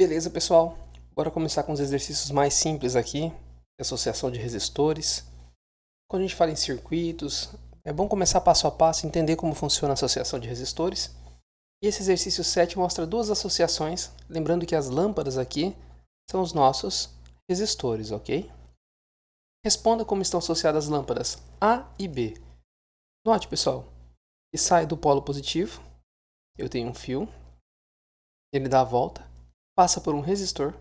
Beleza, pessoal? Bora começar com os exercícios mais simples aqui, associação de resistores. Quando a gente fala em circuitos, é bom começar passo a passo, entender como funciona a associação de resistores. E esse exercício 7 mostra duas associações, lembrando que as lâmpadas aqui são os nossos resistores, ok? Responda como estão associadas as lâmpadas A e B. Note, pessoal, que sai do polo positivo, eu tenho um fio, ele dá a volta, passa por um resistor,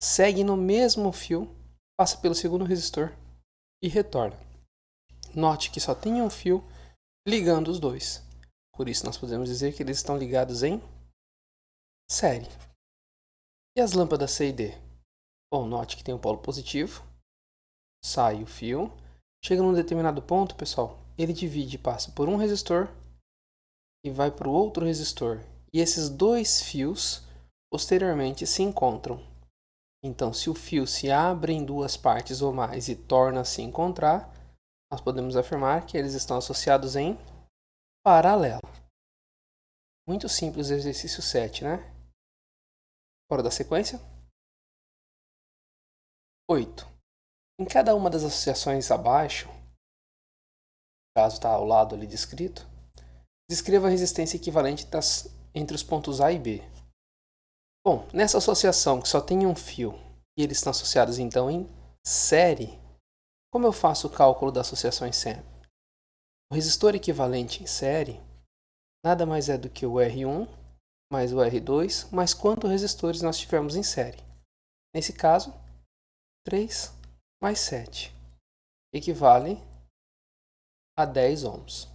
segue no mesmo fio, passa pelo segundo resistor e retorna. Note que só tem um fio ligando os dois. Por isso nós podemos dizer que eles estão ligados em série. E as lâmpadas C e D? Bom, note que tem um polo positivo, sai o fio, chega num determinado ponto, pessoal, ele divide e passa por um resistor e vai para o outro resistor. E esses dois fios posteriormente se encontram. Então, se o fio se abre em duas partes ou mais e torna a se encontrar, nós podemos afirmar que eles estão associados em paralelo. Muito simples o exercício 7, né? Fora da sequência. 8. Em cada uma das associações abaixo, no caso está ao lado ali descrito, descreva a resistência equivalente entre os pontos A e B. Bom, nessa associação que só tem um fio e eles estão associados então em série, como eu faço o cálculo da associação em série? O resistor equivalente em série nada mais é do que o R1 mais o R2 mais quantos resistores nós tivermos em série. Nesse caso, 3 mais 7 equivale a 10 ohms.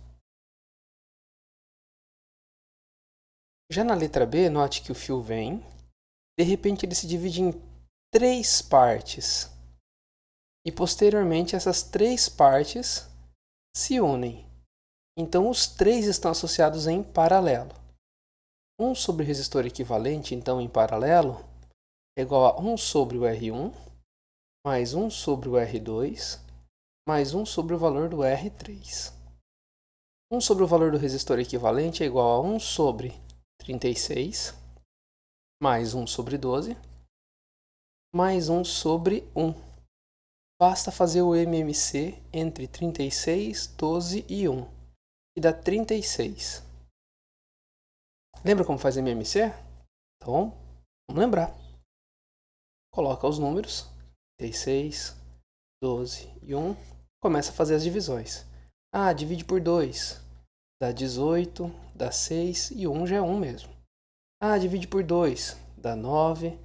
Já na letra B, note que o fio vem, de repente ele se divide em 3 partes e posteriormente essas 3 partes se unem. Então os 3 estão associados em paralelo. 1 sobre o resistor equivalente, então em paralelo, é igual a 1 sobre o R1 mais 1 sobre o R2 mais 1 sobre o valor do R3. 1 sobre o valor do resistor equivalente é igual a 1 sobre 36 mais 1 sobre 12 mais 1 sobre 1. Basta fazer o MMC entre 36, 12 e 1, que dá 36. Lembra como faz MMC? Então, vamos lembrar. Coloca os números, 36, 12 e 1, começa a fazer as divisões. Divide por 2, dá 18, dá 6 e 1 já é 1 mesmo. Divide por 2, dá 9,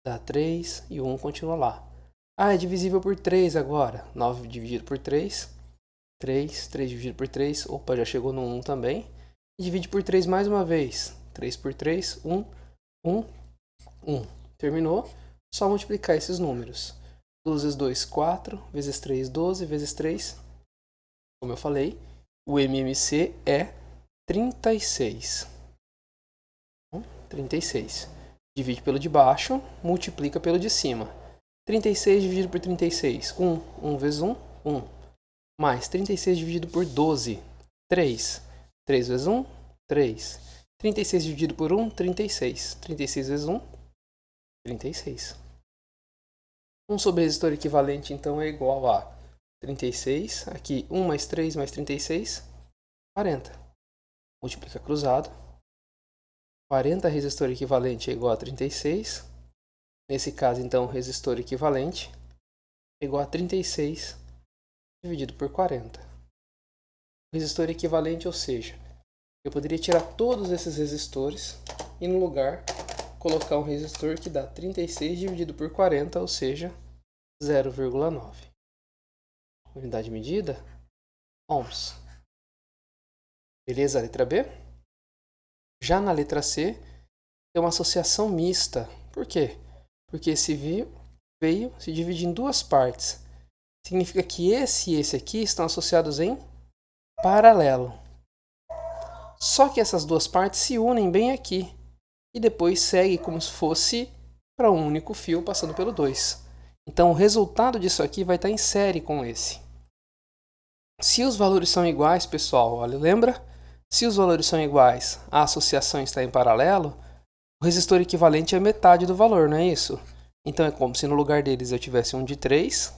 dá 3 e 1 continua lá. É divisível por 3 agora. 9 dividido por 3, 3 dividido por 3, opa, já chegou no 1 também. E divide por 3 mais uma vez. 3 por 3, 1, 1, 1. Terminou? Só multiplicar esses números. 12 vezes 2, 4, vezes 3, 12, vezes 3, como eu falei, o MMC é 36. 36. Divide pelo de baixo, multiplica pelo de cima. 36 dividido por 36, 1. 1 vezes 1, 1. Mais 36 dividido por 12, 3. 3 vezes 1, 3. 36 dividido por 1, 36. 36 vezes 1, 36. 1 sobre resistor equivalente, então, é igual a 36. Aqui, 1 mais 3 mais 36, 40. Multiplica cruzado. 40 resistor equivalente é igual a 36. Nesse caso, então, o resistor equivalente é igual a 36 dividido por 40. O resistor equivalente, ou seja, eu poderia tirar todos esses resistores e no lugar colocar um resistor que dá 36 dividido por 40, ou seja, 0,9. Unidade de medida? Ohms. Beleza, letra B? Já na letra C, tem uma associação mista. Por quê? Porque esse veio se divide em duas partes. Significa que esse e esse aqui estão associados em paralelo. Só que essas duas partes se unem bem aqui e depois segue como se fosse para um único fio passando pelo 2. Então o resultado disso aqui vai estar em série com esse. Se os valores são iguais, pessoal, olha, lembra? Se os valores são iguais, a associação está em paralelo, O resistor equivalente é metade do valor, não é isso? Então é como se no lugar deles eu tivesse um de 3,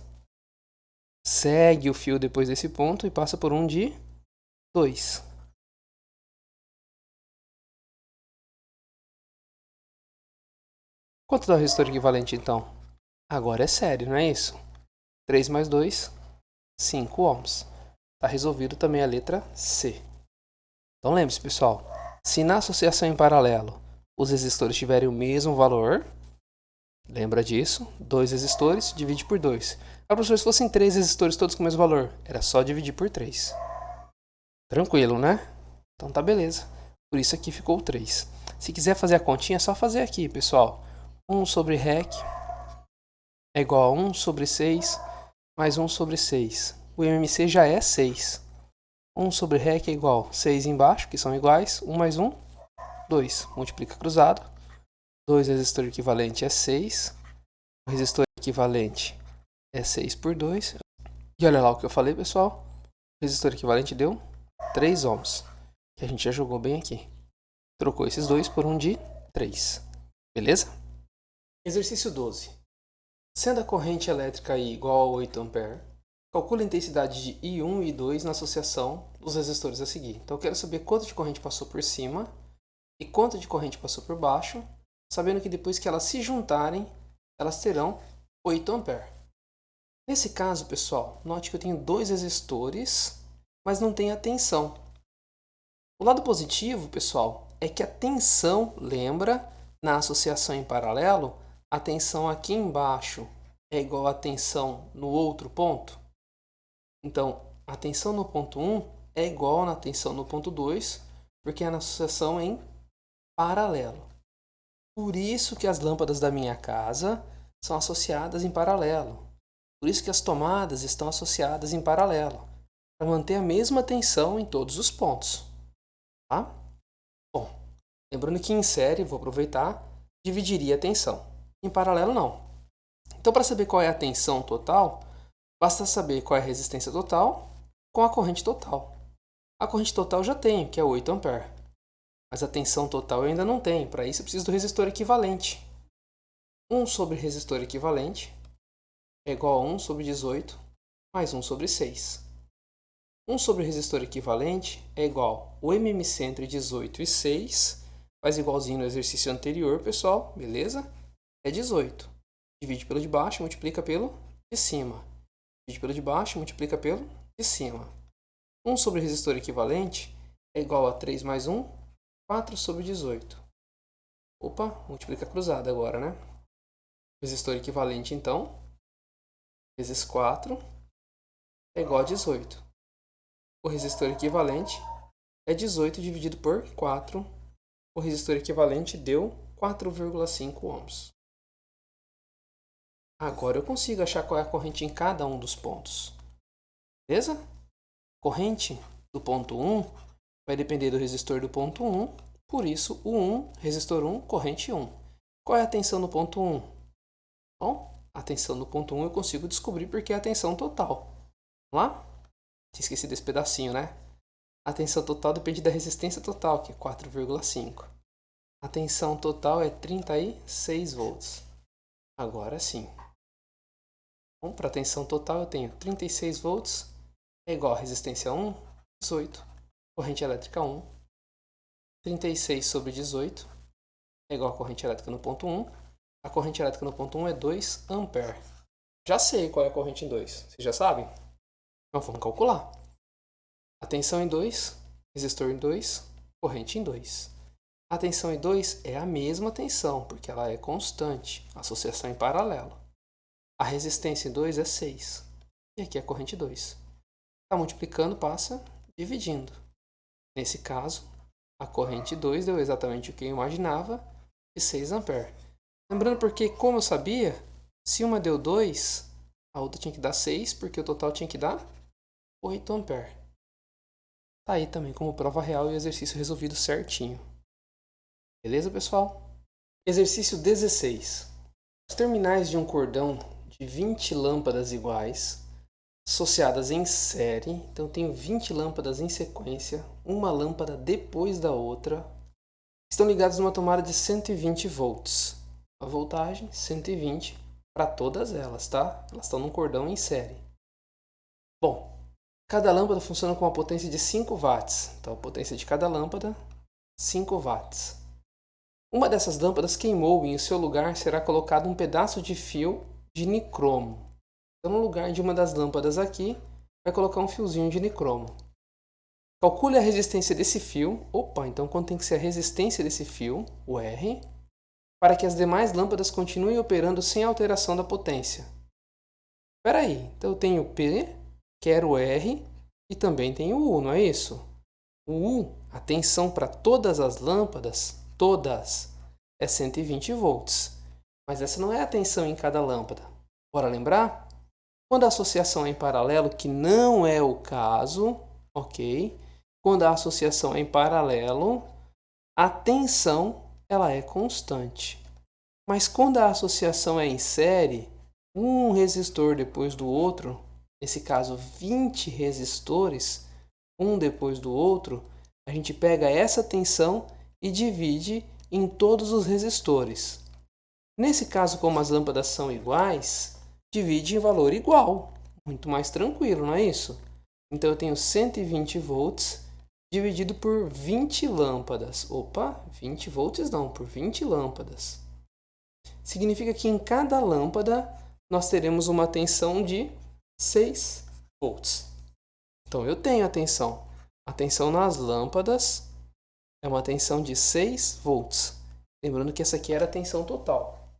segue o fio depois desse ponto e passa por um de 2. Quanto dá o resistor equivalente então? Agora é sério, não é isso? 3 mais 2, 5 ohms. Está resolvido também a letra C. Então lembre-se, pessoal, se na associação em paralelo os resistores tiverem o mesmo valor, lembra disso, 2 resistores, divide por 2. Professor, se fossem 3 resistores todos com o mesmo valor, era só dividir por 3. Tranquilo, né? Então tá beleza. Por isso aqui ficou 3. Se quiser fazer a continha, é só fazer aqui, pessoal. 1 sobre REC é igual a 1 sobre 6 mais 1 sobre 6. O MMC já é 6. 1 sobre REC é igual a 6 embaixo, que são iguais. 1 mais 1, 2. Multiplica cruzado. 2 resistor equivalente é 6. O resistor equivalente é 6 por 2. E olha lá o que eu falei, pessoal. O resistor equivalente deu 3 ohms. Que a gente já jogou bem aqui. Trocou esses dois por um de 3. Beleza? Exercício 12. Sendo a corrente elétrica I igual a 8 A, calcule a intensidade de I1 e I2 na associação dos resistores a seguir. Então eu quero saber quanto de corrente passou por cima e quanto de corrente passou por baixo, sabendo que depois que elas se juntarem, elas terão 8 A. Nesse caso, pessoal, note que eu tenho 2 resistores, mas não tem a tensão. O lado positivo, pessoal, é que a tensão, lembra, na associação em paralelo, a tensão aqui embaixo é igual à tensão no outro ponto. Então, a tensão no ponto 1 é igual à tensão no ponto 2, porque é na associação em paralelo. Por isso que as lâmpadas da minha casa são associadas em paralelo. Por isso que as tomadas estão associadas em paralelo, para manter a mesma tensão em todos os pontos. Tá? Bom, lembrando que em série, vou aproveitar, dividiria a tensão. Em paralelo, não. Então, para saber qual é a tensão total, basta saber qual é a resistência total com a corrente total. A corrente total eu já tenho, que é 8 A. Mas a tensão total eu ainda não tenho. Para isso, eu preciso do resistor equivalente. 1 sobre resistor equivalente é igual a 1 sobre 18 mais 1 sobre 6. 1 sobre resistor equivalente é igual o MMC entre 18 e 6, faz igualzinho no exercício anterior, pessoal, beleza? É 18. Divide pelo de baixo, multiplica pelo de cima. Divide pelo de baixo, multiplica pelo de cima. 1 sobre resistor equivalente é igual a 3 mais 1, 4 sobre 18. Opa, multiplica cruzada agora, né? Resistor equivalente, então, vezes 4 é igual a 18. O resistor equivalente é 18 dividido por 4. O resistor equivalente deu 4,5 ohms. Agora eu consigo achar qual é a corrente em cada um dos pontos. Beleza? Corrente do ponto 1 vai depender do resistor do ponto 1. Por isso, o 1, resistor 1, corrente 1. Qual é a tensão no ponto 1? Bom, a tensão no ponto 1 eu consigo descobrir porque é a tensão total. Vamos lá? Tinha esquecido desse pedacinho, né? A tensão total depende da resistência total, que é 4,5. A tensão total é 36 volts. Agora sim. Bom, para a tensão total eu tenho 36 volts é igual a resistência 1, 18. Corrente elétrica 1. 36 sobre 18 é igual a corrente elétrica no ponto 1. A corrente elétrica no ponto 1 é 2 A. Já sei qual é a corrente em 2. Vocês já sabem? Então vamos calcular. A tensão em 2, resistor em 2, corrente em 2. A tensão em 2 é a mesma tensão, porque ela é constante, associação em paralelo. A resistência em 2 é 6. E aqui é a corrente 2. Está multiplicando, passa dividindo. Nesse caso, a corrente 2 deu exatamente o que eu imaginava, de 6 A. Lembrando porque, como eu sabia, se uma deu 2, a outra tinha que dar 6, porque o total tinha que dar 8 A. Tá aí também como prova real e o exercício resolvido certinho. Beleza, pessoal? Exercício 16. Os terminais de um cordão de 20 lâmpadas iguais, associadas em série. Então, eu tenho 20 lâmpadas em sequência, uma lâmpada depois da outra, estão ligados numa tomada de 120 volts. A voltagem 120 para todas elas, tá? Elas estão num cordão em série. Bom, cada lâmpada funciona com uma potência de 5 watts. Então, a potência de cada lâmpada, 5 watts. Uma dessas lâmpadas queimou e em seu lugar será colocado um pedaço de fio de nicromo. Então, no lugar de uma das lâmpadas aqui, vai colocar um fiozinho de nicromo. Calcule a resistência desse fio. Então quanto tem que ser a resistência desse fio, o R, para que as demais lâmpadas continuem operando sem alteração da potência. Espera aí, então eu tenho P, quero o R e também tenho o U, não é isso? O U, a tensão para todas as lâmpadas, todas, é 120 volts. Mas essa não é a tensão em cada lâmpada. Bora lembrar? Quando a associação é em paralelo, que não é o caso, ok? Quando a associação é em paralelo, a tensão ela é constante. Mas quando a associação é em série, um resistor depois do outro, nesse caso 20 resistores, um depois do outro, a gente pega essa tensão e divide em todos os resistores. Nesse caso, como as lâmpadas são iguais, divide em valor igual. Muito mais tranquilo, não é isso? Então eu tenho 120 volts dividido por 20 lâmpadas. 20 volts não, por 20 lâmpadas. Significa que em cada lâmpada nós teremos uma tensão de 6 volts. Então eu tenho a tensão. A tensão nas lâmpadas é uma tensão de 6 volts. Lembrando que essa aqui era a tensão total.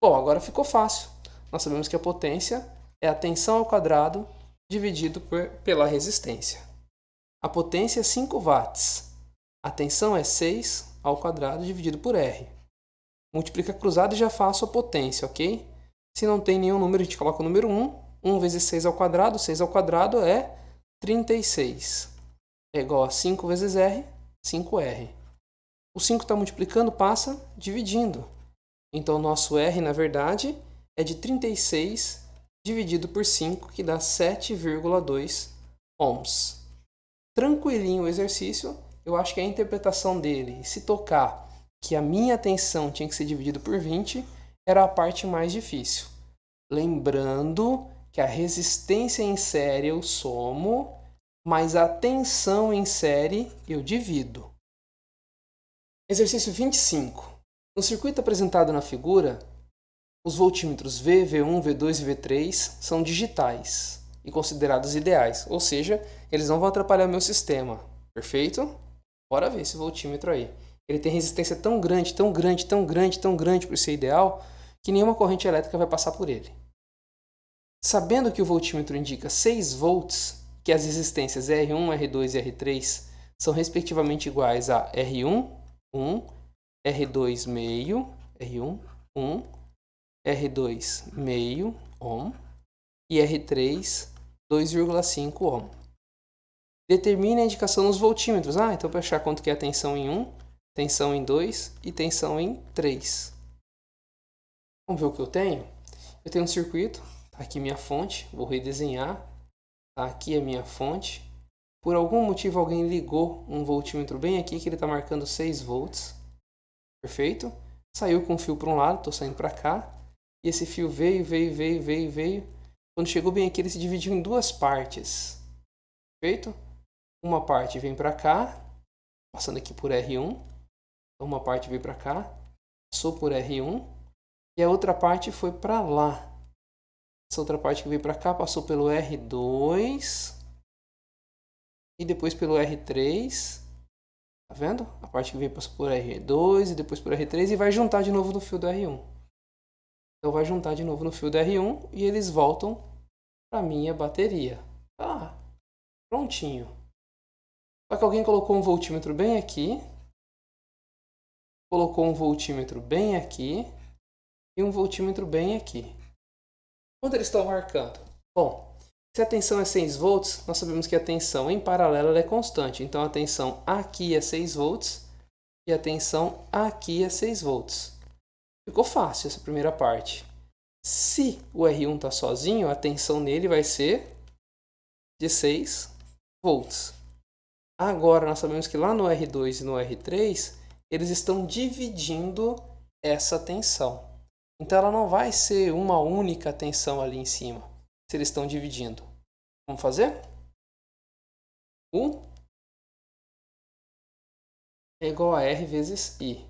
Bom, agora ficou fácil. Nós sabemos que a potência é a tensão ao quadrado dividido pela resistência. A potência é 5 watts. A tensão é 6 ao quadrado dividido por R. Multiplica cruzado e já faço a potência, ok? Se não tem nenhum número, a gente coloca o número 1. 1 vezes 6 ao quadrado. 6 ao quadrado é 36. É igual a 5 vezes R, 5R. O 5 está multiplicando, passa dividindo. Então, o nosso R, na verdade, é de 36 dividido por 5, que dá 7,2 ohms. Tranquilinho o exercício, eu acho que a interpretação dele, se tocar que a minha tensão tinha que ser dividido por 20, era a parte mais difícil. Lembrando que a resistência em série eu somo, mas a tensão em série eu divido. Exercício 25. No circuito apresentado na figura, os voltímetros V, V1, V2 e V3 são digitais e considerados ideais, ou seja, eles não vão atrapalhar o meu sistema. Perfeito? Bora ver esse voltímetro aí. Ele tem resistência tão grande, tão grande, tão grande, tão grande para ser ideal, que nenhuma corrente elétrica vai passar por ele. Sabendo que o voltímetro indica 6 volts, que as resistências R1, R2 e R3 são respectivamente iguais a R1, 1, R2 meio, R1, 1, R2 meio ohm e R3 2,5 ohm. Determine a indicação nos voltímetros. Então para achar quanto que é a tensão em 1, tensão em 2 e tensão em 3. Vamos ver o que eu tenho? Eu tenho um circuito, tá aqui minha fonte, vou redesenhar. Tá aqui a minha fonte. Por algum motivo alguém ligou um voltímetro bem aqui que ele está marcando 6 volts. Perfeito? Saiu com o fio para um lado, estou saindo para cá. E esse fio veio. Quando chegou bem aqui, ele se dividiu em duas partes. Perfeito? Uma parte vem para cá, passando aqui por R1. Uma parte veio para cá, passou por R1. E a outra parte foi para lá. Essa outra parte que veio para cá passou pelo R2. E depois pelo R3. Tá vendo? A parte que veio passou por R2 e depois por R3 e vai juntar de novo no fio do R1. Então vai juntar de novo no fio do R1 e eles voltam para a minha bateria. Prontinho. Só que alguém colocou um voltímetro bem aqui. Colocou um voltímetro bem aqui. E um voltímetro bem aqui. Quanto eles estão marcando? Bom, se a tensão é 6 volts, nós sabemos que a tensão em paralelo ela é constante. Então a tensão aqui é 6 volts e a tensão aqui é 6 volts. Ficou fácil essa primeira parte. Se o R1 está sozinho, a tensão nele vai ser de 6 volts. Agora nós sabemos que lá no R2 e no R3 eles estão dividindo essa tensão. Então ela não vai ser uma única tensão ali em cima, se eles estão dividindo. Vamos fazer? U é igual a R vezes I.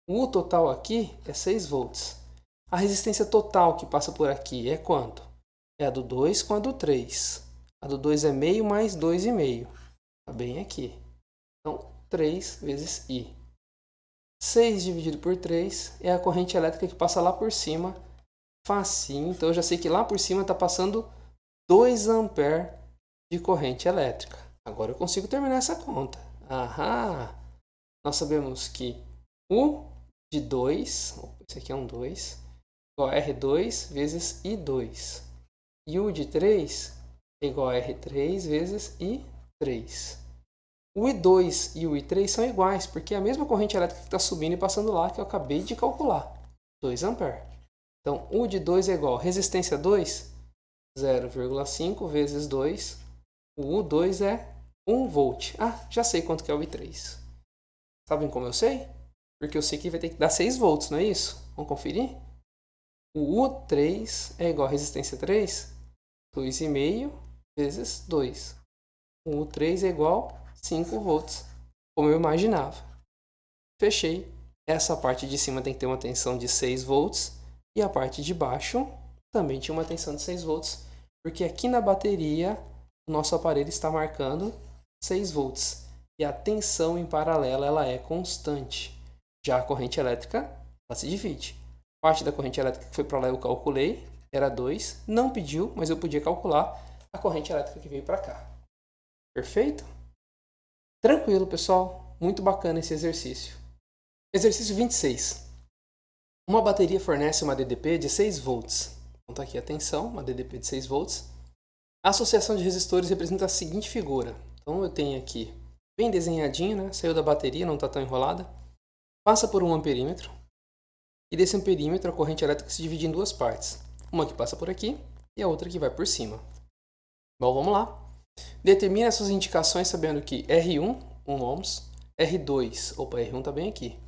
O U total aqui é 6 volts. A resistência total que passa por aqui é quanto? É a do 2 com a do 3. A do 2 é meio mais 2,5. Está bem aqui. Então, 3 vezes I. 6 dividido por 3 é a corrente elétrica que passa lá por cima. Facinho. Então, eu já sei que lá por cima está passando 2 amperes de corrente elétrica. Agora eu consigo terminar essa conta. Aham! Nós sabemos que U de 2, esse aqui é um 2, igual a R2 vezes I2. E U de 3 é igual a R3 vezes I3. O I2 e o I3 são iguais, porque é a mesma corrente elétrica que está subindo e passando lá, que eu acabei de calcular. 2 amperes. Então, U de 2 é igual a resistência 2, 0,5 vezes 2. O U2 é 1 volt. Ah, já sei quanto que é o I3. Sabem como eu sei? Porque eu sei que vai ter que dar 6 volts, não é isso? Vamos conferir? O U3 é igual a resistência 3, 2,5 vezes 2. O U3 é igual a 5 volts, como eu imaginava. Fechei. Essa parte de cima tem que ter uma tensão de 6 volts e a parte de baixo também tinha uma tensão de 6 volts, porque aqui na bateria o nosso aparelho está marcando 6 volts e a tensão em paralelo ela é constante. Já a corrente elétrica ela se divide. Parte da corrente elétrica que foi para lá eu calculei, era 2, não pediu, mas eu podia calcular a corrente elétrica que veio para cá. Perfeito? Tranquilo, pessoal. Muito bacana esse exercício. Exercício 26. Uma bateria fornece uma DDP de 6 volts. Então tá aqui a tensão, uma DDP de 6 volts. A associação de resistores representa a seguinte figura. Então eu tenho aqui, bem desenhadinho, né? Saiu da bateria, não está tão enrolada. Passa por um amperímetro. E desse amperímetro a corrente elétrica se divide em duas partes. Uma que passa por aqui e a outra que vai por cima. Bom, vamos lá. Determine as suas indicações sabendo que R1, 1 ohms, R2, opa, R1 está bem aqui,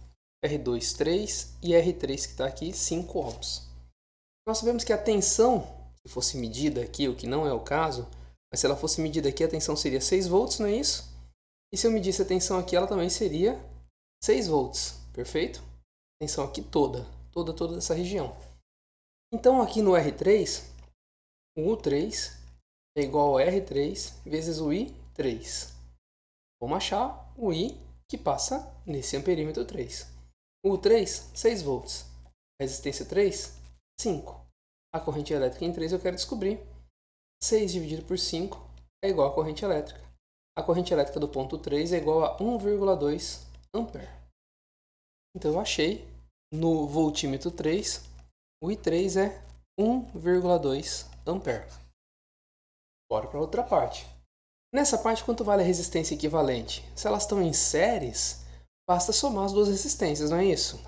R2, 3 e R3 que está aqui, 5 ohms. Nós sabemos que a tensão, se fosse medida aqui, o que não é o caso, mas se ela fosse medida aqui, a tensão seria 6 volts, não é isso? E se eu medisse a tensão aqui, ela também seria 6 volts, perfeito? Tensão aqui toda essa região. Então aqui no R3, o U3 é igual a R3 vezes o I3. Vamos achar o I que passa nesse amperímetro 3. O 3, 6 volts. A resistência 3, 5. A corrente elétrica em 3 eu quero descobrir. 6 dividido por 5 é igual a corrente elétrica. A corrente elétrica do ponto 3 é igual a 1,2 ampere. Então eu achei no voltímetro 3, o I3 é 1,2 ampere. Bora para outra parte. Nessa parte, quanto vale a resistência equivalente? Se elas estão em séries, basta somar as duas resistências, não é isso?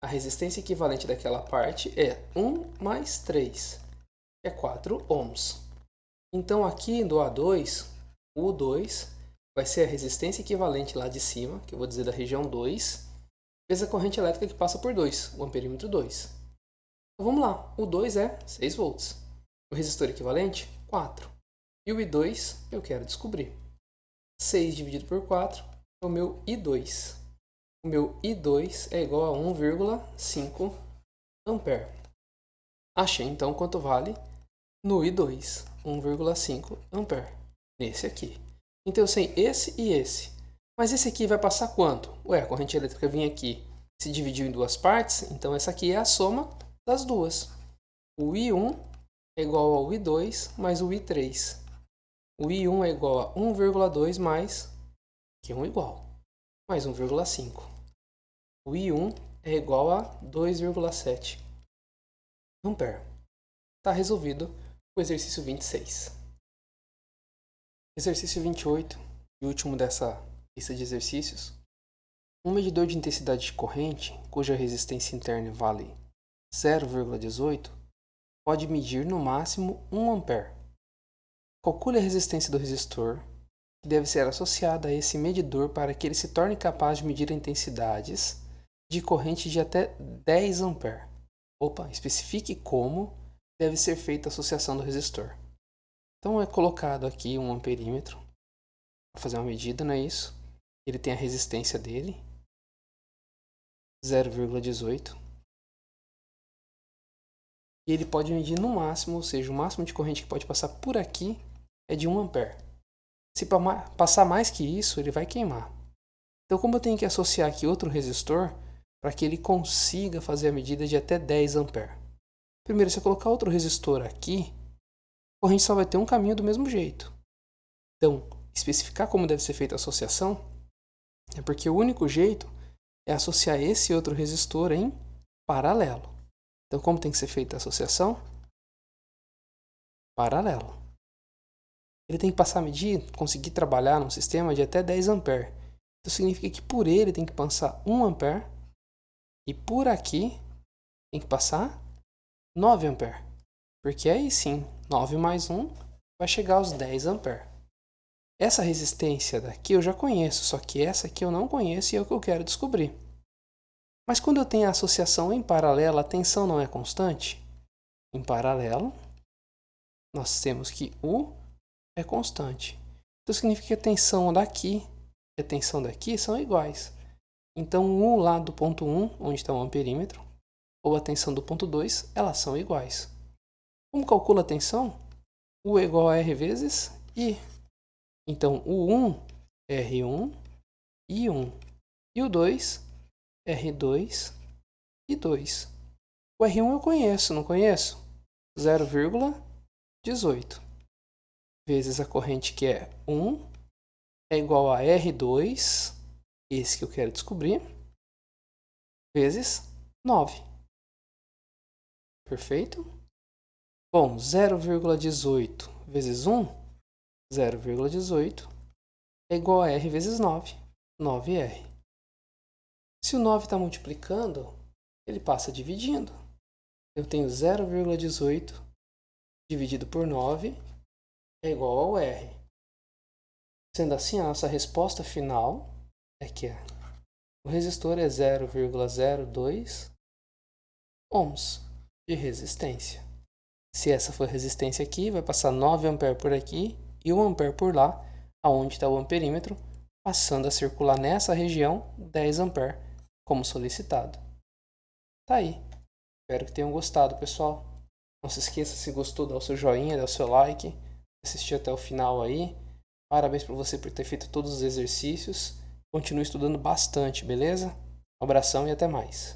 A resistência equivalente daquela parte é 1 mais 3, que é 4 ohms. Então aqui do A2, o U2 vai ser a resistência equivalente lá de cima, que eu vou dizer da região 2, vezes a corrente elétrica que passa por 2, o amperímetro 2. Então vamos lá, o 2 é 6 volts. O resistor equivalente, 4. E o I2 eu quero descobrir. 6 dividido por 4 é o meu I2. O meu I2 é igual a 1,5 ampere. Achei então quanto vale no I2, 1,5 ampere. Nesse aqui. Então eu sei esse e esse. Mas esse aqui vai passar quanto? Ué, a corrente elétrica vinha aqui, se dividiu em duas partes, então essa aqui é a soma das duas. O I1 é igual ao I2 mais o I3. O I1 é igual a 1,2 mais, que é 1 igual, mais 1,5. O I1 é igual a 2,7 ampere. Está resolvido o exercício 26. Exercício 28, e último dessa lista de exercícios. Um medidor de intensidade de corrente, cuja resistência interna vale 0,18, pode medir no máximo 1 ampere. Calcule a resistência do resistor, que deve ser associada a esse medidor para que ele se torne capaz de medir intensidades de corrente de até 10 A. Opa, especifique como deve ser feita a associação do resistor. Então é colocado aqui um amperímetro para fazer uma medida, não é isso? Ele tem a resistência dele, 0,18. E ele pode medir no máximo, ou seja, o máximo de corrente que pode passar por aqui é de 1 A. Se passar mais que isso, ele vai queimar. Então, como eu tenho que associar aqui outro resistor para que ele consiga fazer a medida de até 10 A? Primeiro, se eu colocar outro resistor aqui, a corrente só vai ter um caminho do mesmo jeito. Então, especificar como deve ser feita a associação é porque o único jeito é associar esse outro resistor em paralelo. Então, como tem que ser feita a associação? Paralelo. Ele tem que passar a medir, conseguir trabalhar num sistema de até 10 A. Então, significa que por ele tem que passar 1 A e por aqui tem que passar 9 A. Porque aí sim, 9 mais 1 vai chegar aos 10 A. Essa resistência daqui eu já conheço, só que essa aqui eu não conheço e é o que eu quero descobrir. Mas quando eu tenho a associação em paralelo, a tensão não é constante? Em paralelo, nós temos que U é constante. Então significa que a tensão daqui e a tensão daqui são iguais. Então o U lá do ponto 1, onde está o amperímetro, ou a tensão do ponto 2, elas são iguais. Como calcula a tensão? U é igual a R vezes I. Então o 1, R1, I1. E o 2, R2 e 2. O R1 eu conheço, não conheço? 0,18 vezes a corrente que é 1 é igual a R2, esse que eu quero descobrir, vezes 9. Perfeito? Bom, 0,18 vezes 1, 0,18 é igual a R vezes 9, 9R. Se o 9 está multiplicando, ele passa dividindo. Eu tenho 0,18 dividido por 9 é igual ao R. Sendo assim, a nossa resposta final é que o resistor é 0,02 ohms de resistência. Se essa for a resistência aqui, vai passar 9 A por aqui e 1 A por lá, aonde está o amperímetro, passando a circular nessa região 10 A, como solicitado. Tá aí. Espero que tenham gostado, pessoal. Não se esqueça, se gostou, dá o seu joinha, dá o seu like. Assistiu até o final aí. Parabéns para você por ter feito todos os exercícios. Continue estudando bastante, beleza? Um abração e até mais.